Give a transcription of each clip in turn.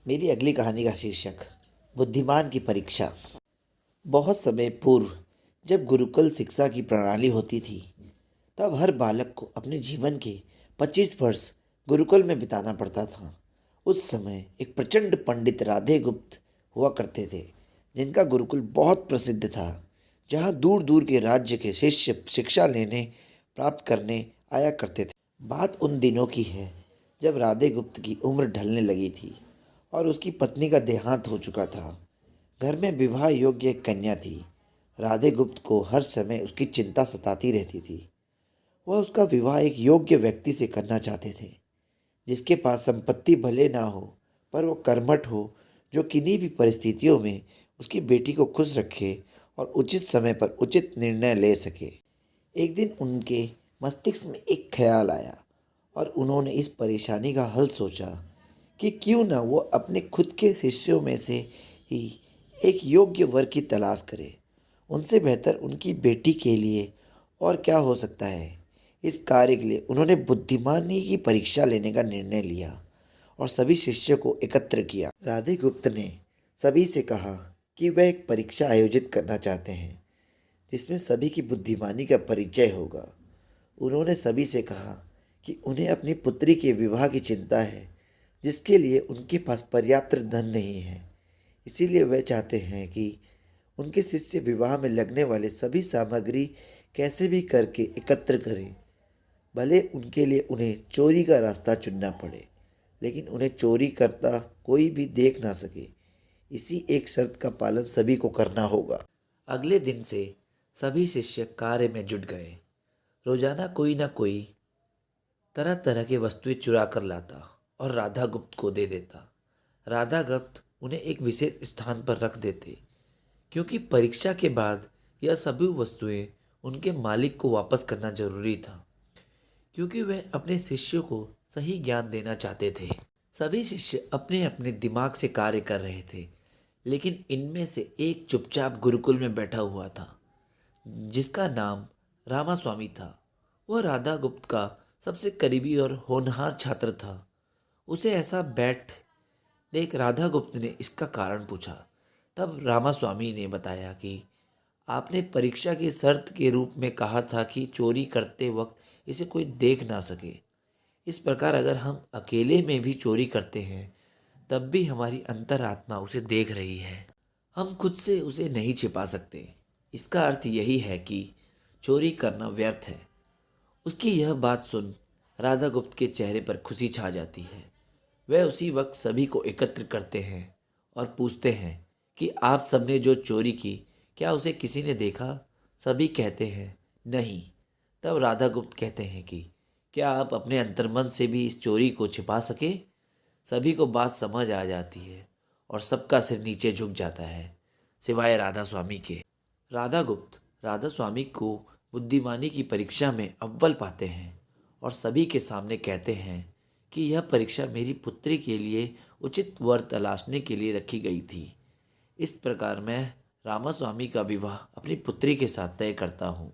मेरी अगली कहानी का शीर्षक बुद्धिमान की परीक्षा। बहुत समय पूर्व जब गुरुकुल शिक्षा की प्रणाली होती थी, तब हर बालक को अपने जीवन के 25 वर्ष गुरुकुल में बिताना पड़ता था। उस समय एक प्रचंड पंडित राधे गुप्त हुआ करते थे, जिनका गुरुकुल बहुत प्रसिद्ध था, जहाँ दूर दूर के राज्य के शिष्य शिक्षा लेने प्राप्त करने आया करते थे। बात उन दिनों की है जब राधे गुप्त की उम्र ढलने लगी थी और उसकी पत्नी का देहांत हो चुका था। घर में विवाह योग्य एक कन्या थी। राधे गुप्त को हर समय उसकी चिंता सताती रहती थी। वह उसका विवाह एक योग्य व्यक्ति से करना चाहते थे, जिसके पास संपत्ति भले ना हो, पर वो कर्मठ हो, जो किन्हीं भी परिस्थितियों में उसकी बेटी को खुश रखे और उचित समय पर उचित निर्णय ले सके। एक दिन उनके मस्तिष्क में एक ख्याल आया और उन्होंने इस परेशानी का हल सोचा कि क्यों न वो अपने खुद के शिष्यों में से ही एक योग्य वर की तलाश करे। उनसे बेहतर उनकी बेटी के लिए और क्या हो सकता है। इस कार्य के लिए उन्होंने बुद्धिमानी की परीक्षा लेने का निर्णय लिया और सभी शिष्यों को एकत्र किया। राधे गुप्त ने सभी से कहा कि वह एक परीक्षा आयोजित करना चाहते हैं, जिसमें सभी की बुद्धिमानी का परिचय होगा। उन्होंने सभी से कहा कि उन्हें अपनी पुत्री के विवाह की चिंता है, जिसके लिए उनके पास पर्याप्त धन नहीं है। इसीलिए वे चाहते हैं कि उनके शिष्य विवाह में लगने वाले सभी सामग्री कैसे भी करके एकत्र करें, भले उनके लिए उन्हें चोरी का रास्ता चुनना पड़े, लेकिन उन्हें चोरी करता कोई भी देख ना सके। इसी एक शर्त का पालन सभी को करना होगा। अगले दिन से सभी शिष्य कार्य में जुट गए। रोजाना कोई ना कोई तरह तरह की वस्तुएं चुरा कर लाता और राधा गुप्त को दे देता। राधा गुप्त उन्हें एक विशेष स्थान पर रख देते, क्योंकि परीक्षा के बाद यह सभी वस्तुएं उनके मालिक को वापस करना जरूरी था, क्योंकि वह अपने शिष्यों को सही ज्ञान देना चाहते थे। सभी शिष्य अपने अपने दिमाग से कार्य कर रहे थे, लेकिन इनमें से एक चुपचाप गुरुकुल में बैठा हुआ था, जिसका नाम रामास्वामी था। वह राधा गुप्त का सबसे करीबी और होनहार छात्र था। उसे ऐसा बैठ देख राधा गुप्त ने इसका कारण पूछा। तब रामास्वामी ने बताया कि आपने परीक्षा की शर्त के रूप में कहा था कि चोरी करते वक्त इसे कोई देख ना सके। इस प्रकार अगर हम अकेले में भी चोरी करते हैं, तब भी हमारी अंतरात्मा उसे देख रही है। हम खुद से उसे नहीं छिपा सकते। इसका अर्थ यही है कि चोरी करना व्यर्थ है। उसकी यह बात सुन राधा गुप्त के चेहरे पर खुशी छा जाती है। वह उसी वक्त सभी को एकत्र करते हैं और पूछते हैं कि आप सबने जो चोरी की, क्या उसे किसी ने देखा? सभी कहते हैं नहीं। तब राधा गुप्त कहते हैं कि क्या आप अपने अंतर्मन से भी इस चोरी को छिपा सके? सभी को बात समझ आ जाती है और सबका सिर नीचे झुक जाता है, सिवाय राधा स्वामी के। राधा गुप्त राधा स्वामी को बुद्धिमानी की परीक्षा में अव्वल पाते हैं और सभी के सामने कहते हैं कि यह परीक्षा मेरी पुत्री के लिए उचित वर तलाशने के लिए रखी गई थी। इस प्रकार मैं रामास्वामी का विवाह अपनी पुत्री के साथ तय करता हूँ।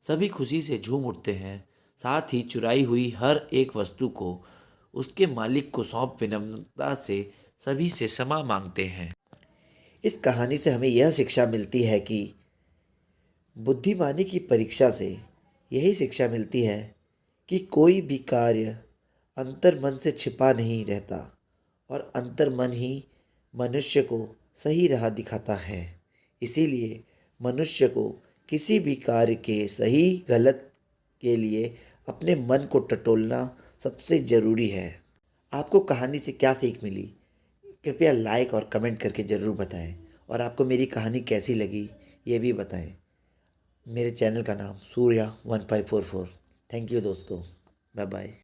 सभी खुशी से झूम उठते हैं, साथ ही चुराई हुई हर एक वस्तु को उसके मालिक को सौंप विनम्रता से सभी से क्षमा मांगते हैं। इस कहानी से हमें यह शिक्षा मिलती है कि बुद्धिमानी की परीक्षा से यही शिक्षा मिलती है कि कोई भी कार्य अंतर्मन से छिपा नहीं रहता और अंतर्मन ही मनुष्य को सही राह दिखाता है। इसीलिए मनुष्य को किसी भी कार्य के सही गलत के लिए अपने मन को टटोलना सबसे ज़रूरी है। आपको कहानी से क्या सीख मिली? कृपया लाइक और कमेंट करके ज़रूर बताएं, और आपको मेरी कहानी कैसी लगी ये भी बताएं। मेरे चैनल का नाम सूर्या 1544। थैंक यू दोस्तों, बाय बाय।